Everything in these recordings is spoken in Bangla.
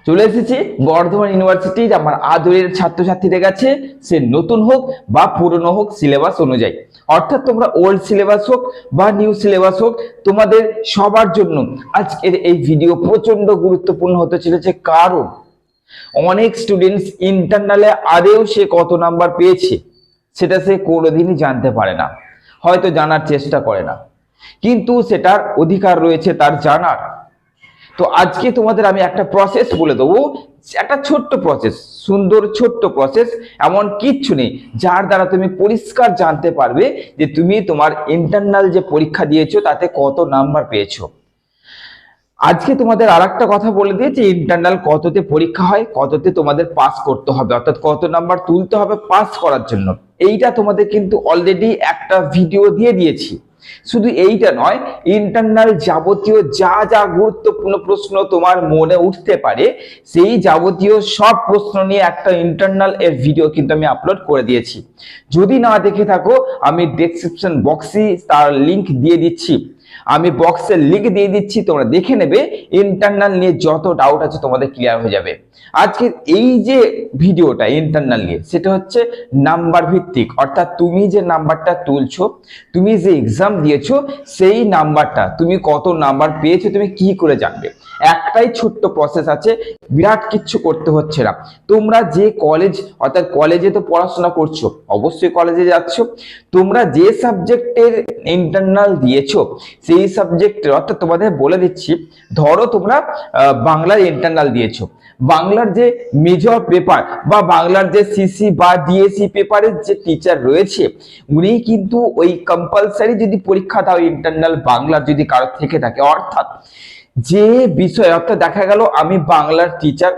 চলে এসেছি বর্ধমান ইউনিভার্সিটির আমার আদরের ছাত্রছাত্রীদের কাছে, সে নতুন হোক বা পুরনো হোক সিলেবাস অনুযায়ী, অর্থাৎ তোমরা ওল্ড সিলেবাস হোক বা নিউ সিলেবাস হোক, তোমাদের সবার জন্য আজকের এই ভিডিও প্রচন্ড গুরুত্বপূর্ণ হতে চলেছে। কারণ অনেক স্টুডেন্টস ইন্টারনালে আদেও সে কত নাম্বার পেয়েছে সেটা সে কোনোদিনই জানতে পারে না, হয়তো জানার চেষ্টা করে না, কিন্তু সেটার অধিকার রয়েছে তার জানার। তো আজকে তোমাদের আমি একটা প্রসেস বলে দেবো, একটা ছোট্ট প্রসেস, সুন্দর ছোট্ট প্রসেস, এমন কিচ্ছু নেই যার দ্বারা তুমি পরিষ্কার জানতে পারবে যে তুমি তোমার ইন্টারনাল যে পরীক্ষা দিয়েছো তাতে কত নাম্বার পেয়েছো। আজকে তোমাদের আরেকটা কথা বলে দিয়েছি, ইন্টারনাল কততে পরীক্ষা হয়, কততে তোমাদের পাস করতে হবে, অর্থাৎ কত নাম্বার তুলতে হবে পাস করার জন্য। এইটা তোমাদের কিন্তু অলরেডি একটা ভিডিও দিয়ে দিয়েছি। শুধু এইটা নয়, ইন্টারনাল যাবতীয় যা যা গুরুত্বপূর্ণ প্রশ্ন তোমার মনে উঠতে পারে সেই যাবতীয় সব প্রশ্ন নিয়ে একটা ইন্টারনাল এর ভিডিও কিন্তু আমি আপলোড করে দিয়েছি। যদি না দেখে থাকো আমি ডেসক্রিপশন বক্সে তার লিংক দিয়ে দিচ্ছি, আমি বক্সের লিংক দিয়ে দিচ্ছি, তোমরা দেখে নেবে। ইন্টারনাল নিয়ে যত ডাউট আছে তোমাদের ক্লিয়ার হয়ে যাবে। আজকের এই যে ভিডিওটা ইন্টারনাল নিয়ে, সেটা হচ্ছে নাম্বার ভিত্তিক, অর্থাৎ তুমি যে নাম্বারটা তুলছো, তুমি যে এক্সাম দিয়েছো সেই নাম্বারটা তুমি কত নাম্বার পেয়েছো তুমি কি করে জানবে। একটাই ছোট্ট প্রসেস আছে, বিরাট কিচ্ছু করতে হচ্ছে না। তোমরা যে কলেজ, অর্থাৎ কলেজে তো পড়াশোনা করছো, অবশ্যই কলেজে যাচ্ছ, তোমরা যে সাবজেক্টের ইন্টারনাল দিয়েছো সেই সাবজেক্টের, অর্থাৎ তোমাদের বলে দিচ্ছি, ধরো তোমরা বাংলার ইন্টারনাল দিয়েছো, বাংলার যে মেজর পেপার বা বাংলার যে সিসি বা ডিএসি পেপারের যে টিচার রয়েছে উনি কিন্তু ওই কম্পালসারি যদি পরীক্ষা দাও ইন্টারনাল বাংলার যদি কারোর থেকে থাকে, অর্থাৎ যে বিষয়, অর্থাৎ দেখা গেল আমি বাংলার টিচার,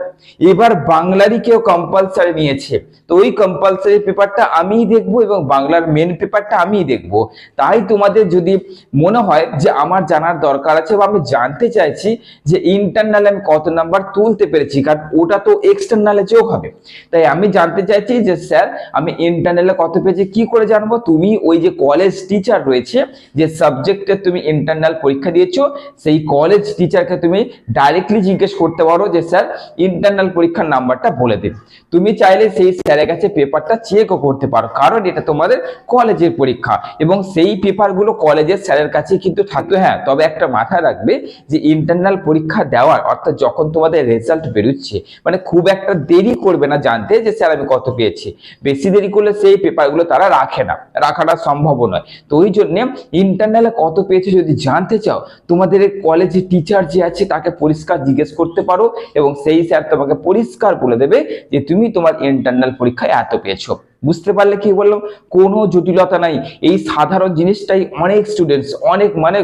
এবার বাংলারই কেউ কম্পালসারি নিয়েছে, তো ওই কম্পালসারি পেপারটা আমিই দেখবো এবং বাংলার মেন পেপারটা আমিই দেখবো। তাই তোমাদের যদি মনে হয় যে আমার জানার দরকার আছে বা আমি জানতে চাইছি যে ইন্টারনালে আমি কত নাম্বার তুলতে পেরেছি, কারণ ওটা তো এক্সটার্নালে যোগ হবে, তাই আমি জানতে চাইছি যে স্যার আমি ইন্টারনালে কত পেয়েছি, কি করে জানবো? তুমি ওই যে কলেজ টিচার রয়েছে, যে সাবজেক্টে তুমি ইন্টারনাল পরীক্ষা দিয়েছো, সেই কলেজ টিচারকে তুমি ডাইরেক্টলি জিজ্ঞেস করতে পারো যে স্যার ইন্টারনাল পরীক্ষার নাম্বারটা বলে দিন। তুমি চাইলে সেই স্যারের কাছে পেপারটা চেকও করতে পারো, কারণ এটা তোমাদের কলেজের পরীক্ষা এবং সেই পেপারগুলো কলেজের স্যারের কাছে কিন্তু থাকবে। হ্যাঁ, তবে একটা মাথায় রাখবে যে ইন্টারনাল পরীক্ষা দেওয়ার, অর্থাৎ যখন তোমাদের রেজাল্ট বেরোচ্ছে, মানে খুব একটা দেরি করবে না জানতে যে স্যার আমি কত পেয়েছি। বেশি দেরি করলে সেই পেপারগুলো তারা রাখে না, রাখাটা সম্ভব নয়। তো ওই জন্য ইন্টারনালে কত পেয়েছে যদি জানতে চাও, তোমাদের কলেজে টিচার যে আছে তাকে পরিষ্কার জিজ্ঞেস করতে পারো এবং সেই স্যার তোমাকে পরিষ্কার বলে দেবে যে তুমি তোমার ইন্টারনাল পরীক্ষায় এত পেয়েছো। বুঝতে পারলে কি বললাম? কোনো জটিলতা নাই, এই সাধারণ জিনিসটাই অনেক স্টুডেন্টস, অনেক মানে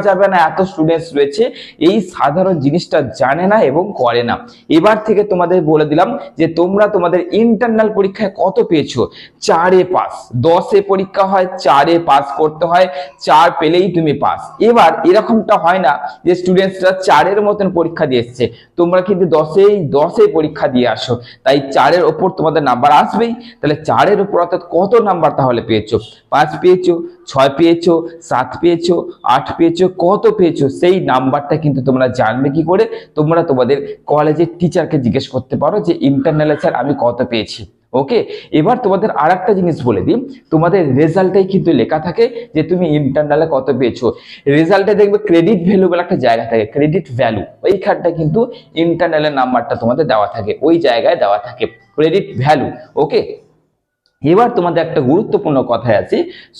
যাবে না, এত স্টুডেন্টস রয়েছে এই সাধারণ জিনিসটা জানে না এবং করে না। এবার থেকে তোমাদের বলে দিলাম যে তোমরা তোমাদের ইন্টারনাল পরীক্ষায় কত পেয়েছো, 4 পাস, 10 পরীক্ষা হয় 4 পাস করতে হয়, 4 পেলেই তুমি পাস। এবার এরকমটা হয় না যে স্টুডেন্টসরা 4 মতন পরীক্ষা দিয়ে এসছে, তোমরা কিন্তু 10 পরীক্ষা দিয়ে আসো, তাই 4 ওপর তোমাদের নাম্বার আসবেই। তাহলে 4 উপর অর্থাৎ কত নাম্বার তাহলে পেয়েছো? 5 পেয়েছো, 6 পেয়েছো, 7 পেয়েছো, 8 পেয়েছো, কত পেয়েছো সেই নাম্বারটা কিন্তু তোমরা জানবে কি করে? তোমরা তোমাদের কলেজের টিচারকে জিজ্ঞেস করতে পারো যে ইন্টারনালে স্যার আমি কত পেয়েছি। ওকে, এবার তোমাদের আরেকটা জিনিস বলে দিই, তোমাদের রেজাল্টেই কিন্তু লেখা থাকে যে তুমি ইন্টারনালে কত পেয়েছো। রেজাল্টে দেখবে ক্রেডিট ভ্যালু বলে একটা জায়গা থাকে, ক্রেডিট ভ্যালু, ওইখানটা কিন্তু ইন্টারনালের নাম্বারটা তোমাদের দেওয়া থাকে, ওই জায়গায় দেওয়া থাকে ক্রেডিট ভ্যালু। ওকে, এবার তোমাদের একটা গুরুত্বপূর্ণ কথায় আছে,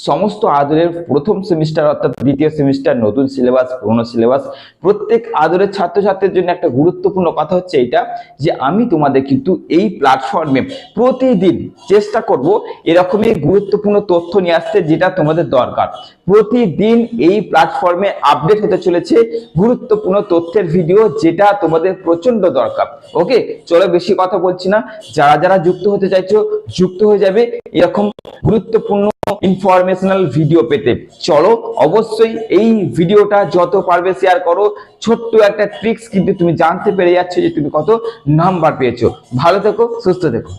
সমস্ত আদরের প্রথম সেমিস্টার অর্থাৎ দ্বিতীয় সেমিস্টার, নতুন সিলেবাস পুরনো সিলেবাস, প্রত্যেক আদরের ছাত্রছাত্রীর জন্য একটা গুরুত্বপূর্ণ কথা হচ্ছে এইটা যে আমি তোমাদের কিন্তু এই প্ল্যাটফর্মে প্রতিদিন চেষ্টা করব এরকমই গুরুত্বপূর্ণ তথ্য নিয়ে আসতে যেটা তোমাদের দরকার। প্রতিদিন এই প্ল্যাটফর্মে আপডেট হতে চলেছে গুরুত্বপূর্ণ তথ্যের ভিডিও, যেটা তোমাদের প্রচন্ড দরকার। ওকে, চলো বেশি কথা বলছি না, যারা যারা যুক্ত হতে চাইছো যুক্ত হয়ে যাবে এরকম গুরুত্বপূর্ণ ইনফরমেশনাল ভিডিও পেতে। চলো অবশ্যই এই ভিডিওটা যত পারবে শেয়ার করো। ছোট্ট একটা ট্রিক্স কিন্তু তুমি জানতে পেরে যাচ্ছ যে তুমি কত নাম্বার পেয়েছো। ভালো থেকো, সুস্থ থেকো।